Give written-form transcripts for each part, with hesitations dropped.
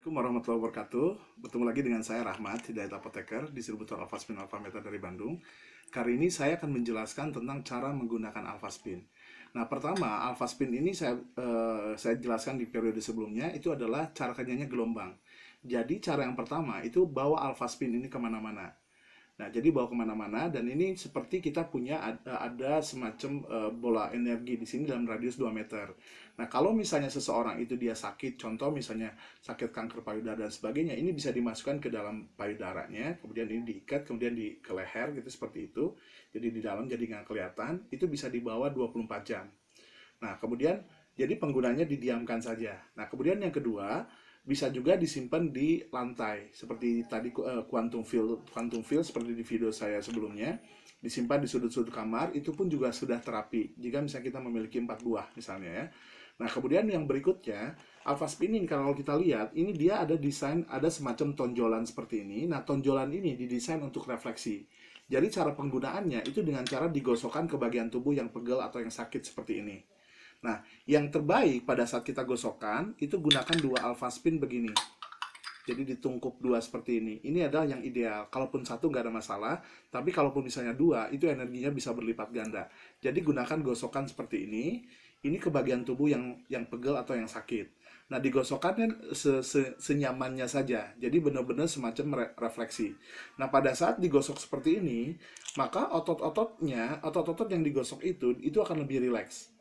Assalamualaikum warahmatullahi wabarakatuh. Bertemu lagi dengan saya Rahmat, Hidayat Apoteker, distributor Alphaspin Alphameta dari Bandung. Kali ini saya akan menjelaskan tentang cara menggunakan Alphaspin. Nah, pertama, Alphaspin ini saya jelaskan di periode sebelumnya, itu adalah cara kerjanya gelombang. Jadi, cara yang pertama itu bawa Alphaspin ini kemana-mana. Nah, jadi bawa kemana-mana dan ini seperti kita punya ada semacam bola energi di sini dalam radius 2 meter. Nah, kalau misalnya seseorang itu dia sakit, contoh misalnya sakit kanker payudara dan sebagainya, ini bisa dimasukkan ke dalam payudaranya, kemudian ini diikat, kemudian ke leher gitu seperti itu. Jadi di dalam jadi nggak kelihatan, itu bisa dibawa 24 jam. Nah, kemudian jadi penggunanya didiamkan saja. Nah, kemudian yang kedua, bisa juga disimpan di lantai seperti tadi quantum field seperti di video saya sebelumnya, disimpan di sudut-sudut kamar, itu pun juga sudah terapi jika misalnya kita memiliki 4 buah misalnya ya. Nah, kemudian yang berikutnya, alpha spinning kalau kita lihat ini dia ada desain, ada semacam tonjolan seperti ini. Nah, tonjolan ini didesain untuk refleksi. Jadi cara penggunaannya itu dengan cara digosokkan ke bagian tubuh yang pegel atau yang sakit seperti ini. Nah, yang terbaik pada saat kita gosokkan, itu gunakan 2 alpha spin begini. Jadi ditungkup 2 seperti ini. Ini adalah yang ideal. Kalaupun 1 nggak ada masalah, tapi kalaupun misalnya 2, itu energinya bisa berlipat ganda. Jadi gunakan gosokan seperti ini ke bagian tubuh yang pegel atau yang sakit. Nah, digosokkannya senyamannya saja. Jadi benar-benar semacam refleksi. Nah, pada saat digosok seperti ini, maka otot-otot yang digosok itu akan lebih rileks.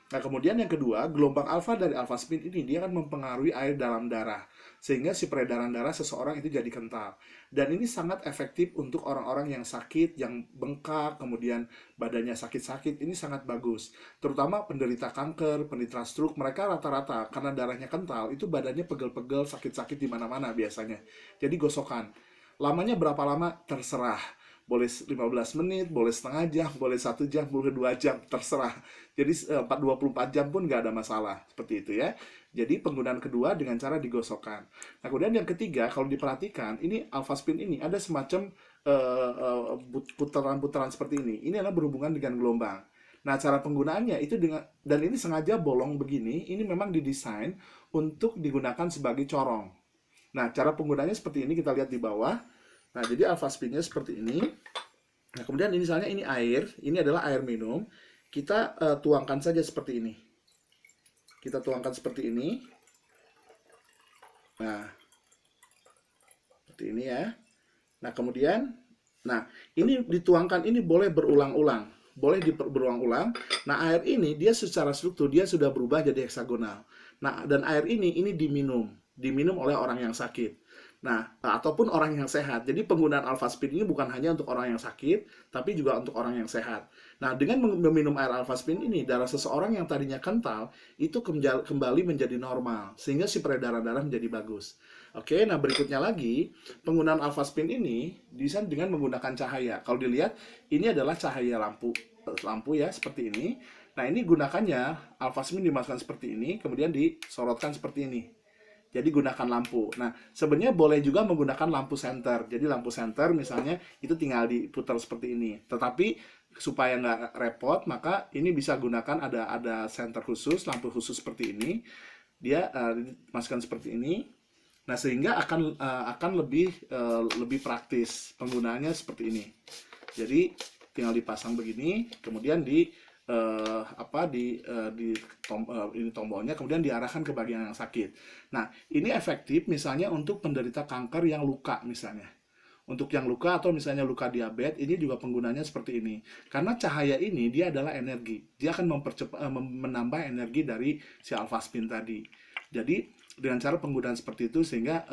Nah, kemudian yang kedua, gelombang alfa dari alpha spin ini dia akan mempengaruhi air dalam darah sehingga si peredaran darah seseorang itu jadi kental. Dan ini sangat efektif untuk orang-orang yang sakit, yang bengkak, kemudian badannya sakit-sakit, ini sangat bagus. Terutama penderita kanker, penderita stroke, mereka rata-rata karena darahnya kental, itu badannya pegel-pegel, sakit-sakit di mana-mana biasanya. Jadi gosokan. Lamanya berapa lama? Terserah. Boleh 15 menit, boleh setengah jam, boleh 1 jam, boleh 2 jam, terserah. Jadi 24 jam pun nggak ada masalah. Seperti itu ya. Jadi penggunaan kedua dengan cara digosokkan. Nah, kemudian yang ketiga, kalau diperhatikan, ini alpha spin ini ada semacam putaran-putaran seperti ini. Ini adalah berhubungan dengan gelombang. Nah, cara penggunaannya itu dan ini sengaja bolong begini, ini memang didesain untuk digunakan sebagai corong. Nah, cara penggunaannya seperti ini, kita lihat di bawah. Nah, jadi alpha spinnya seperti ini. Nah, kemudian ini misalnya ini air, ini adalah air minum. Kita tuangkan saja seperti ini. Kita tuangkan seperti ini. Nah, seperti ini ya. Nah, kemudian, ini dituangkan, ini boleh berulang-ulang. Boleh berulang-ulang. Nah, air ini dia secara struktur dia sudah berubah jadi heksagonal. Nah, dan air ini diminum oleh orang yang sakit. Nah, ataupun orang yang sehat. Jadi penggunaan alpha spin ini bukan hanya untuk orang yang sakit, tapi juga untuk orang yang sehat. Nah, dengan meminum air alpha spin ini, darah seseorang yang tadinya kental, itu kembali menjadi normal. Sehingga si peredaran darah menjadi bagus. Oke, nah berikutnya lagi, penggunaan alpha spin ini desain dengan menggunakan cahaya. Kalau dilihat, ini adalah cahaya lampu ya, seperti ini. Nah, ini gunakannya, alpha spin dimasukkan seperti ini, kemudian disorotkan seperti ini. Jadi gunakan lampu. Nah, sebenarnya boleh juga menggunakan lampu senter. Jadi lampu senter misalnya itu tinggal diputar seperti ini. Tetapi supaya nggak repot, maka ini bisa gunakan ada senter khusus, lampu khusus seperti ini. Dia dimasukkan seperti ini. Nah, sehingga akan lebih praktis penggunaannya seperti ini. Jadi tinggal dipasang begini, kemudian ini tombolnya, kemudian diarahkan ke bagian yang sakit. Nah, ini efektif misalnya untuk penderita kanker yang luka misalnya. Untuk yang luka atau misalnya luka diabetes, ini juga penggunanya seperti ini. Karena cahaya ini dia adalah energi. Dia akan menambah energi dari si alpha spin tadi. Jadi dengan cara penggunaan seperti itu sehingga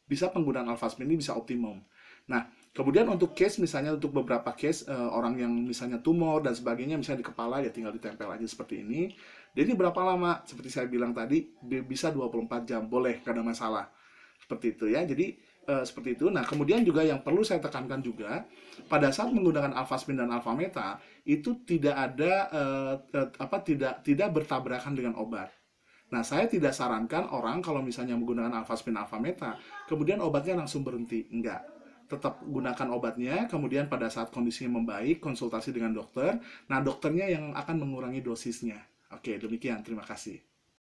bisa penggunaan alpha spin ini bisa optimum. Nah, kemudian untuk case misalnya untuk beberapa case orang yang misalnya tumor dan sebagainya misalnya di kepala ya tinggal ditempel aja seperti ini. Jadi berapa lama? Seperti saya bilang tadi bisa 24 jam, boleh, gak ada masalah. Seperti itu ya. Jadi seperti itu. Nah, kemudian juga yang perlu saya tekankan juga pada saat menggunakan alpha spin dan alpha meta itu tidak ada tidak bertabrakan dengan obat. Nah, saya tidak sarankan orang kalau misalnya menggunakan alpha spin alpha meta kemudian obatnya langsung berhenti. Enggak. Tetap gunakan obatnya, kemudian pada saat kondisinya membaik, konsultasi dengan dokter. Nah, dokternya yang akan mengurangi dosisnya. Oke, demikian. Terima kasih.